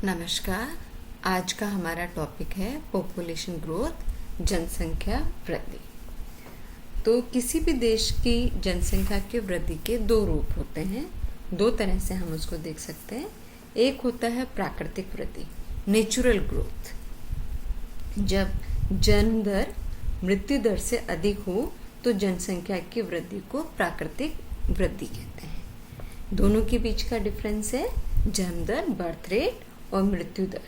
नमस्कार। आज का हमारा टॉपिक है पॉपुलेशन ग्रोथ, जनसंख्या वृद्धि। तो किसी भी देश की जनसंख्या की वृद्धि के दो रूप होते हैं, दो तरह से हम उसको देख सकते हैं। एक होता है प्राकृतिक वृद्धि, नेचुरल ग्रोथ। जब जन्म दर मृत्यु दर से अधिक हो तो जनसंख्या की वृद्धि को प्राकृतिक वृद्धि कहते हैं। दोनों के बीच का डिफरेंस है जन्म दर, बर्थ रेट और मृत्यु दर।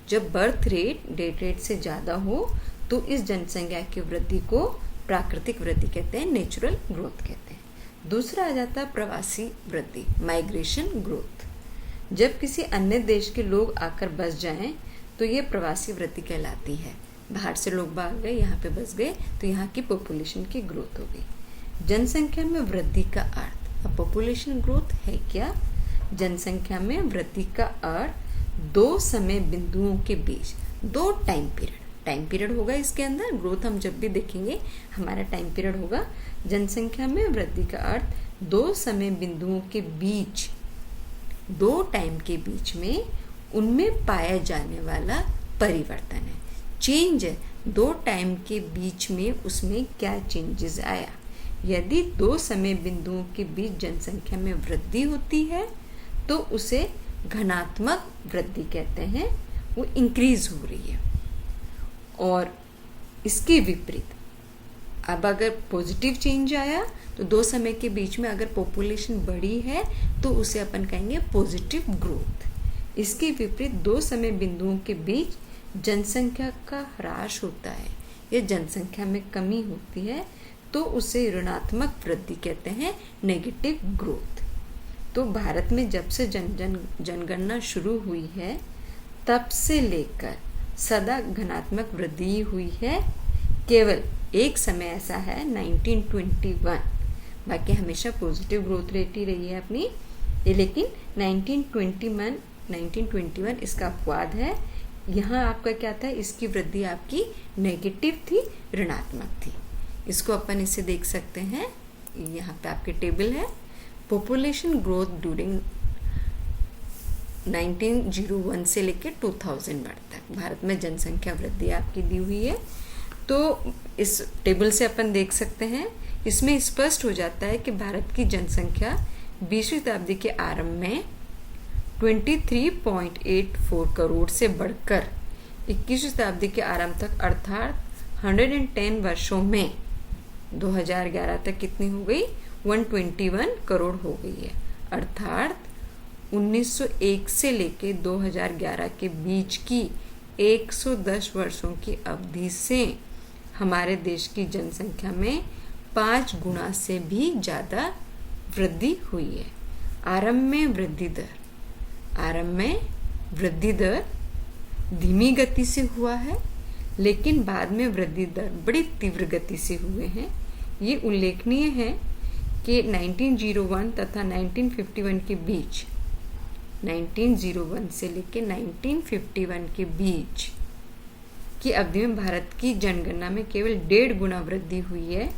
जब बर्थ रेट डेथ रेट से ज़्यादा हो तो इस जनसंख्या की वृद्धि को प्राकृतिक वृद्धि कहते हैं, नेचुरल ग्रोथ कहते हैं। दूसरा आ जाता है प्रवासी वृद्धि, माइग्रेशन ग्रोथ। जब किसी अन्य देश के लोग आकर बस जाएं तो ये प्रवासी वृद्धि कहलाती है। बाहर से लोग भाग गए, यहाँ पे बस गए तो यहाँ की पॉपुलेशन की ग्रोथ हो गई। जनसंख्या में वृद्धि का अर्थ, अब पॉपुलेशन ग्रोथ है क्या? जनसंख्या में वृद्धि का अर्थ दो समय बिंदुओं के बीच, दो टाइम पीरियड होगा इसके अंदर। ग्रोथ हम जब भी देखेंगे हमारा टाइम पीरियड होगा। जनसंख्या में वृद्धि का अर्थ दो समय बिंदुओं के बीच, दो टाइम के बीच में उनमें पाया जाने वाला परिवर्तन है, चेंज है। दो टाइम के बीच में उसमें क्या चेंजेस आया। यदि दो समय बिंदुओं के बीच जनसंख्या में वृद्धि होती है तो उसे घनात्मक वृद्धि कहते हैं, वो इंक्रीज हो रही है। और इसके विपरीत अब अगर पॉजिटिव चेंज आया तो दो समय के बीच में अगर पॉपुलेशन बढ़ी है तो उसे अपन कहेंगे पॉजिटिव ग्रोथ। इसके विपरीत दो समय बिंदुओं के बीच जनसंख्या का ह्रास होता है या जनसंख्या में कमी होती है तो उसे ऋणात्मक वृद्धि कहते हैं, नेगेटिव ग्रोथ। तो भारत में जब से जनगणना शुरू हुई है तब से लेकर सदा घनात्मक वृद्धि हुई है। केवल एक समय ऐसा है 1921, बाकी हमेशा पॉजिटिव ग्रोथ रेट ही रही है अपनी। लेकिन 1921 इसका अपवाद है। यहाँ आपका क्या था, इसकी वृद्धि आपकी नेगेटिव थी, ऋणात्मक थी। इसको अपन इसे देख सकते हैं, यहाँ पे आपके टेबल है। पॉपुलेशन ग्रोथ ड्यूरिंग 1901 से लेकर 2001 तक भारत में जनसंख्या वृद्धि आपकी दी हुई है। तो इस टेबल से अपन देख सकते हैं, इसमें स्पष्ट हो जाता है कि भारत की जनसंख्या 20वीं शताब्दी के आरंभ में 23.84 करोड़ से बढ़कर 21वीं शताब्दी के आरंभ तक अर्थात 110 वर्षों में 2011 तक कितनी हो गई, 121 करोड़ हो गई है। अर्थात 1901 से लेके 2011 के बीच की 110 वर्षों की अवधि से हमारे देश की जनसंख्या में 5 गुना से भी ज़्यादा वृद्धि हुई है। आरंभ में वृद्धि दर धीमी गति से हुआ है, लेकिन बाद में वृद्धि दर बड़ी तीव्र गति से हुए हैं। ये उल्लेखनीय है कि 1901 तथा 1951 के बीच, 1901 से लेकर 1951 के बीच की अवधि में भारत की जनगणना में केवल 1.5 गुना वृद्धि हुई है।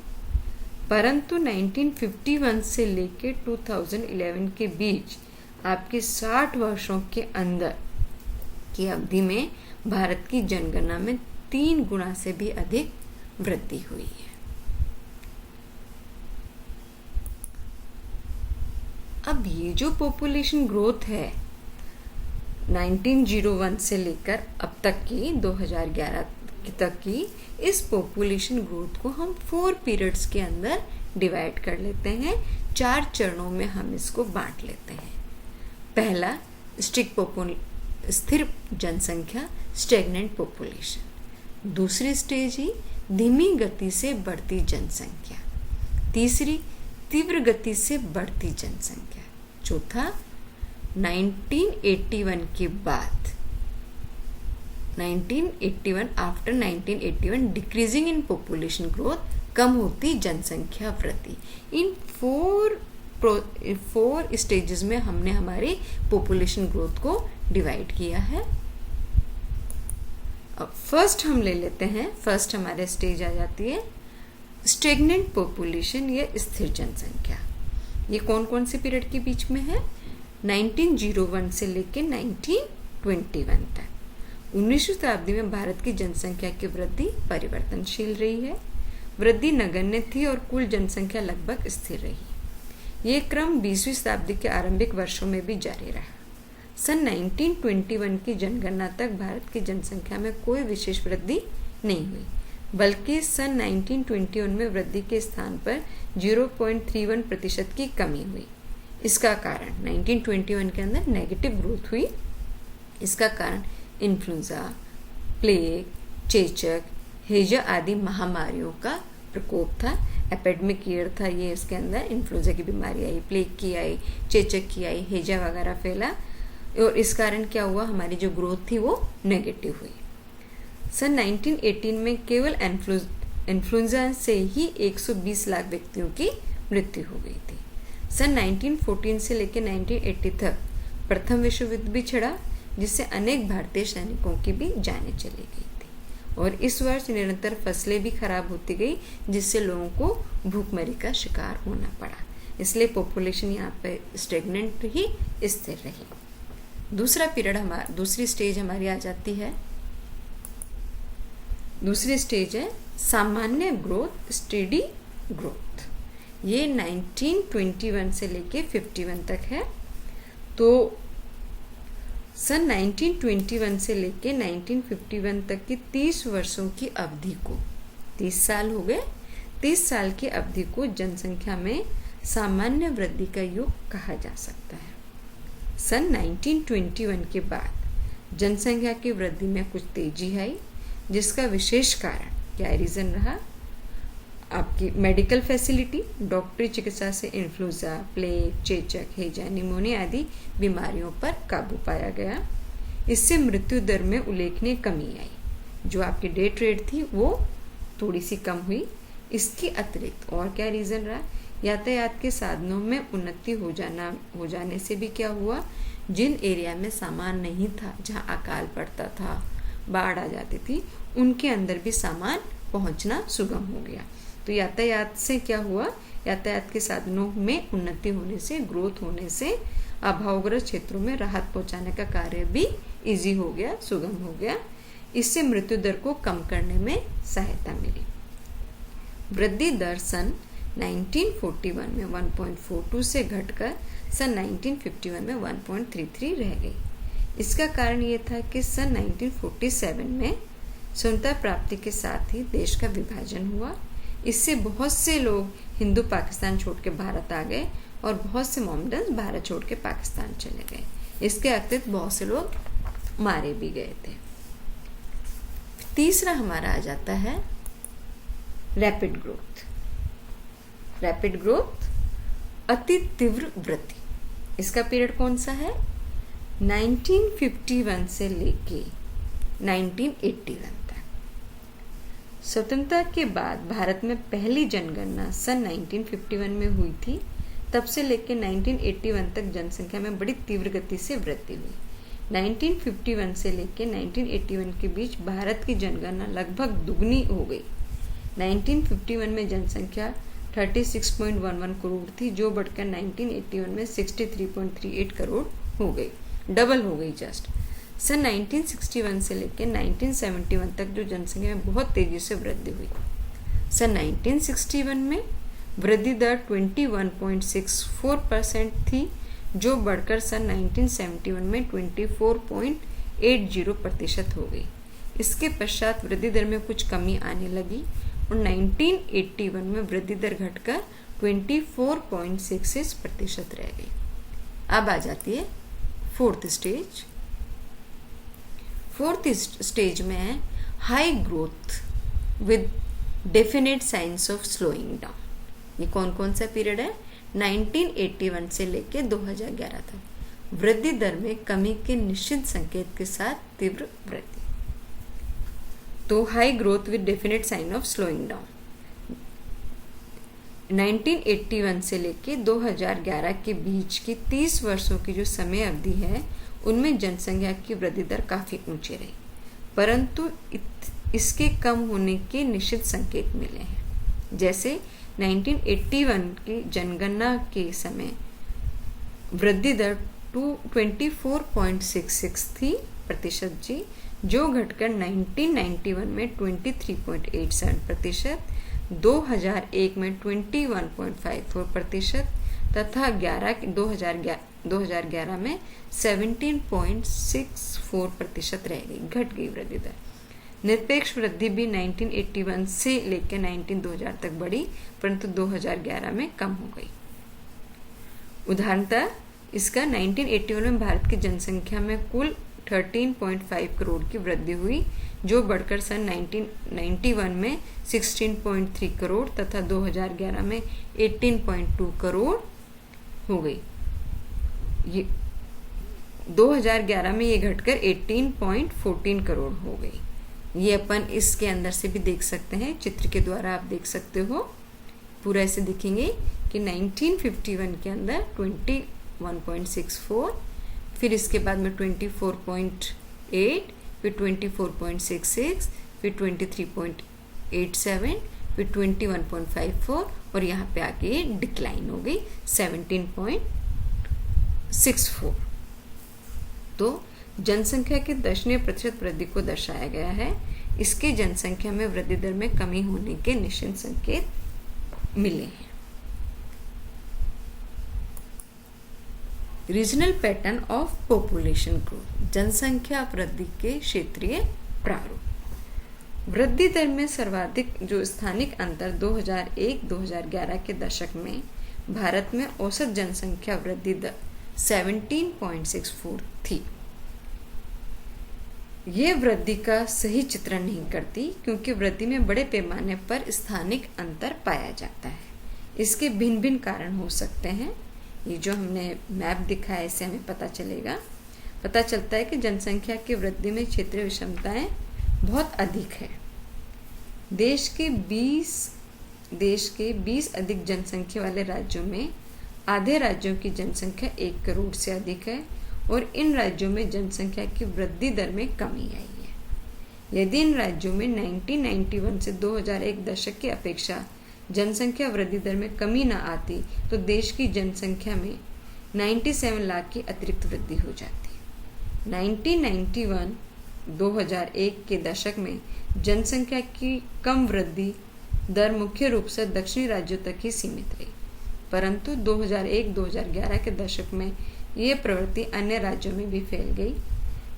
परंतु 1951 से लेकर 2011 के बीच आपके 60 वर्षों के अंदर की अवधि में भारत की जनगणना में 3 गुना से भी अधिक वृद्धि हुई है। अब ये जो पॉपुलेशन ग्रोथ है 1901 से लेकर अब तक की 2011 तक की, इस पॉपुलेशन ग्रोथ को हम 4 पीरियड्स के अंदर डिवाइड कर लेते हैं। 4 चरणों में हम इसको बांट लेते हैं। पहला स्थिर जनसंख्या, स्टेगनेंट पॉपुलेशन। दूसरी स्टेज ही धीमी गति से बढ़ती जनसंख्या। तीसरी तीव्र गति से बढ़ती जनसंख्या। चौथा 1981 के बाद, 1981 after 1981 decreasing in population growth, कम होती जनसंख्या वृद्धि। इन 4 स्टेजेस में हमने हमारी पॉपुलेशन ग्रोथ को डिवाइड किया है। अब फर्स्ट हम ले लेते हैं, फर्स्ट हमारे स्टेज आ जाती है स्टेगनेंट पॉपुलेशन या स्थिर जनसंख्या। ये कौन कौन से पीरियड के बीच में है, 1901 से लेकर 1921 तक। 19वीं शताब्दी में भारत की जनसंख्या की वृद्धि परिवर्तनशील रही है। वृद्धि नगण्य थी और कुल जनसंख्या लगभग स्थिर रही। ये क्रम 20वीं शताब्दी के आरंभिक वर्षों में भी जारी रहा। सन 1921 की जनगणना तक भारत की जनसंख्या में कोई विशेष वृद्धि नहीं हुई, बल्कि सन 1921 में वृद्धि के स्थान पर 0.31% की कमी हुई। इसका कारण 1921 के अंदर नेगेटिव ग्रोथ हुई। इसका कारण इन्फ्लुएंजा, प्लेग, चेचक, हैजा आदि महामारियों का प्रकोप था। एपिडेमिक ईयर था ये, इसके अंदर इन्फ्लुएंजा की बीमारी आई, प्लेग की आई, चेचक की आई, हैजा वगैरह फैला और इस कारण क्या हुआ, हमारी जो ग्रोथ थी वो नेगेटिव हुई। सन 1918 में केवल इन्फ्लुएंजा से ही 120 लाख व्यक्तियों की मृत्यु हो गई थी। सन 1914 से लेकर 1980 तक प्रथम विश्व युद्ध भी छिड़ा, जिससे अनेक भारतीय सैनिकों की भी जानें चली गई थी। और इस वर्ष निरंतर फसलें भी खराब होती गई, जिससे लोगों को भूखमरी का शिकार होना पड़ा। इसलिए पॉपुलेशन यहाँ पे स्टेगनेंट ही स्थिर रही। दूसरी स्टेज हमारी आ जाती है। दूसरी स्टेज है सामान्य ग्रोथ, स्टेडी ग्रोथ। ये 1921 से लेके 51 तक है। तो सन 1921 से लेके 1951 तक की 30 वर्षों की अवधि को, 30 साल हो गए, 30 साल की अवधि को जनसंख्या में सामान्य वृद्धि का युग कहा जा सकता है। सन 1921 के बाद जनसंख्या की वृद्धि में कुछ तेजी आई, जिसका विशेष कारण क्या रीज़न रहा, आपकी मेडिकल फैसिलिटी, डॉक्टरी चिकित्सा से इन्फ्लुएंजा, प्लेग, चेचक, हैजा, निमोनिया आदि बीमारियों पर काबू पाया गया। इससे मृत्यु दर में उल्लेखनीय कमी आई। जो आपकी डेथ रेट थी वो थोड़ी सी कम हुई। इसके अतिरिक्त और क्या रीज़न रहा, यातायात के साधनों में उन्नति हो जाने से भी क्या हुआ, जिन एरिया में सामान नहीं था, जहाँ अकाल पड़ता था, बाढ़ आ जाती थी, उनके अंदर भी सामान पहुंचना सुगम हो गया। तो यातायात से क्या हुआ, यातायात के साधनों में उन्नति होने से, ग्रोथ होने से अभावग्रस्त क्षेत्रों में राहत पहुंचाने का कार्य भी इजी हो गया, सुगम हो गया। इससे मृत्यु दर को कम करने में सहायता मिली। वृद्धि दर सन 1941 में 1.42 से घटकर सन 1951 में 1.33 रह गई। इसका कारण ये था कि सन 1947 में स्वतंत्रता प्राप्ति के साथ ही देश का विभाजन हुआ। इससे बहुत से लोग हिंदू पाकिस्तान छोड़ के भारत आ गए और बहुत से मोहम्मदन्स भारत छोड़ के पाकिस्तान चले गए। इसके अतिरिक्त बहुत से लोग मारे भी गए थे। तीसरा हमारा आ जाता है रैपिड ग्रोथ। रैपिड ग्रोथ, अति तीव्र वृद्धि। इसका पीरियड कौन सा है, 1951 से लेके 1981 तक। स्वतंत्रता के बाद भारत में पहली जनगणना सन 1951 में हुई थी। तब से लेकर 1981 तक जनसंख्या में बड़ी तीव्र गति से वृद्धि हुई। 1951 से लेकर 1981 के बीच भारत की जनगणना लगभग दुगनी हो गई। 1951 में जनसंख्या 36.11 करोड़ थी, जो बढ़कर 1981 में 63.38 करोड़ हो गई, डबल हो गई जस्ट। सन 1961 से लेकर 1971 तक जो जनसंख्या में बहुत तेजी से वृद्धि हुई। सन 1961 में वृद्धि दर 21.64% थी, जो बढ़कर सन 1971 में 24.80% हो गई। इसके पश्चात वृद्धि दर में कुछ कमी आने लगी और 1981 में वृद्धि दर घटकर 24.66% रह गई। अब आ जाती है फोर्थ स्टेज। फोर्थ स्टेज में है high growth with definite science of slowing down. ये कौन कौन सा पीरियड है, 1981 से लेके 2011 तक। वृद्धि दर में कमी के निश्चित संकेत के साथ तीव्र वृद्धि। तो high growth with definite sign of slowing down 1981 से लेके 2011 के बीच की 30 वर्षों की जो समय अवधि है, उनमें जनसंख्या की वृद्धि दर काफ़ी ऊंची रही, परंतु इसके कम होने के निश्चित संकेत मिले हैं। जैसे 1981 की जनगणना के समय वृद्धि दर 24.66 थी प्रतिशत जी, जो घटकर 1991 में 23.87%, 2001 में 21.54% तथा 2011 में 17.64% रह गई, घट गई वृद्धि दर। निरपेक्ष वृद्धि भी 1981 से लेकर 2000 तक बढ़ी, परंतु 2011 में कम हो गई। उदाहरणतः इसका 1981 में भारत की जनसंख्या में कुल 13.5 करोड़ की वृद्धि हुई, जो बढ़कर सन 1991 में 16.3 करोड़ तथा 2011 में 18.2 करोड़ हो गई। ये 2011 में ये घटकर 18.14 करोड़ हो गई। ये अपन इसके अंदर से भी देख सकते हैं, चित्र के द्वारा आप देख सकते हो। पूरा ऐसे दिखेंगे कि 1951 के अंदर 21.64, फिर इसके बाद में 24.8, फिर 24.66, फिर 23.87, फिर 21.54 और यहाँ पे आके डिक्लाइन हो गई 17.64। तो जनसंख्या के दशनीय प्रतिशत वृद्धि को दर्शाया गया है। इसके जनसंख्या में वृद्धि दर में कमी होने के निश्चित संकेत मिले हैं। Regional pattern of population growth, जनसंख्या वृद्धि के क्षेत्रीय प्रारूप। वृद्धि दर में सर्वाधिक जो स्थानिक अंतर 2001-2011 के दशक में भारत में औसत जनसंख्या वृद्धि दर 17.64 थी। ये वृद्धि का सही चित्रण नहीं करती, क्योंकि वृद्धि में बड़े पैमाने पर स्थानिक अंतर पाया जाता है। इसके भिन्न भिन्न कारण हो सकते हैं। ये जो हमने मैप दिखा है, इससे हमें पता चलता है कि जनसंख्या की वृद्धि में क्षेत्रीय विषमताएं बहुत अधिक है। देश के 20 अधिक जनसंख्या वाले राज्यों में आधे राज्यों की जनसंख्या 1 करोड़ से अधिक है और इन राज्यों में जनसंख्या की वृद्धि दर में कमी आई है। यदि इन राज्यों में 1991 से 2001 दशक की अपेक्षा जनसंख्या वृद्धि दर में कमी न आती तो देश की जनसंख्या में 97 लाख की अतिरिक्त वृद्धि हो जाती। 1991-2001 के दशक में जनसंख्या की कम वृद्धि दर मुख्य रूप से दक्षिणी राज्यों तक ही सीमित रही, परंतु 2001-2011 के दशक में ये प्रवृत्ति अन्य राज्यों में भी फैल गई।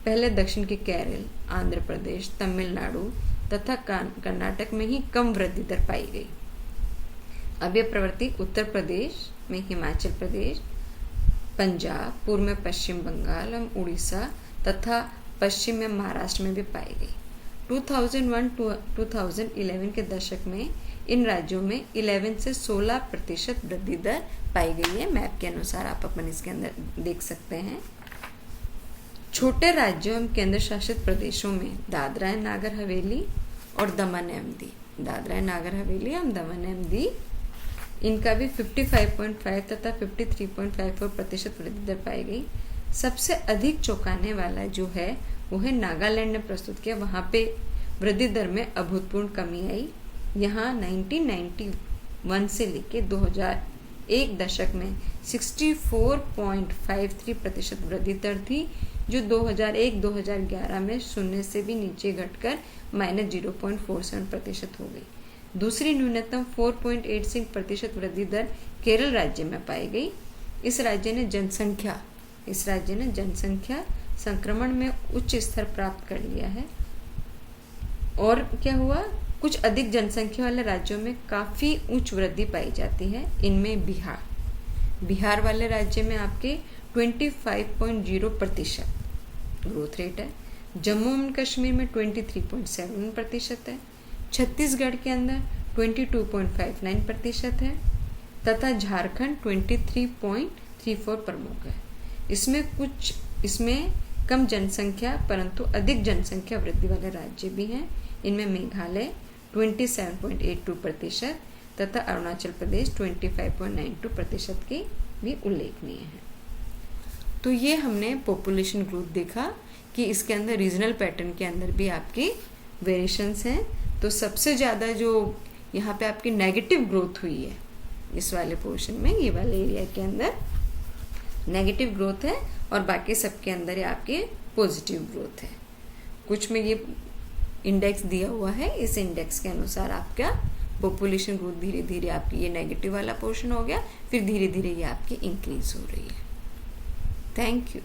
पहले दक्षिण के केरल, आंध्र प्रदेश, तमिलनाडु तथा कर्नाटक में ही कम वृद्धि दर पाई गई। अब यह प्रवृत्ति उत्तर प्रदेश में, हिमाचल प्रदेश, पंजाब, पूर्व में पश्चिम बंगाल एवं उड़ीसा तथा पश्चिम में महाराष्ट्र में भी पाई गई। 2001-2011 के दशक में इन राज्यों में 11 से 16% वृद्धि दर पाई गई है। मैप के अनुसार आप अपन इसके अंदर देख सकते हैं। छोटे राज्यों एवं केंद्र शासित प्रदेशों में दादरा एवं नागर हवेली और दमन एवं दीव, इनका भी 55.5 तथा 53.54% वृद्धि दर पाई गई। सबसे अधिक चौंकाने वाला जो है वो है नागालैंड ने प्रस्तुत किया। वहाँ पे वृद्धि दर में अभूतपूर्व कमी आई। यहाँ 1991 से लेकर 2001 दशक में 64.53% वृद्धि दर थी, जो 2001-2011 में शून्य से भी नीचे घटकर -0.47% हो गई। दूसरी न्यूनतम 4.86% वृद्धि दर केरल राज्य में पाई गई। इस राज्य ने जनसंख्या संक्रमण में उच्च स्तर प्राप्त कर लिया है। और क्या हुआ, कुछ अधिक जनसंख्या वाले राज्यों में काफ़ी उच्च वृद्धि पाई जाती है। इनमें बिहार वाले राज्य में आपके 25.0% ग्रोथ रेट है। जम्मू एंड कश्मीर में 23.7% है। छत्तीसगढ़ के अंदर 22.59% है तथा झारखंड 23.34 प्रमुख है। इसमें कम जनसंख्या परंतु अधिक जनसंख्या वृद्धि वाले राज्य भी हैं। इनमें मेघालय 27.82% तथा अरुणाचल प्रदेश 25.92% के भी उल्लेखनीय है। तो ये हमने पॉपुलेशन ग्रोथ देखा कि इसके अंदर रीजनल पैटर्न के अंदर भी आपके वेरिएशंस हैं। तो सबसे ज़्यादा जो यहाँ पे आपकी नेगेटिव ग्रोथ हुई है इस वाले पोर्शन में, ये वाले एरिया के अंदर नेगेटिव ग्रोथ है, और बाकी सबके अंदर ये आपकी पॉजिटिव ग्रोथ है। कुछ में ये इंडेक्स दिया हुआ है, इस इंडेक्स के अनुसार आपका पॉपुलेशन ग्रोथ धीरे धीरे आपकी ये नेगेटिव वाला पोर्शन हो गया, फिर धीरे धीरे ये आपकी इंक्रीज हो रही है। Thank you.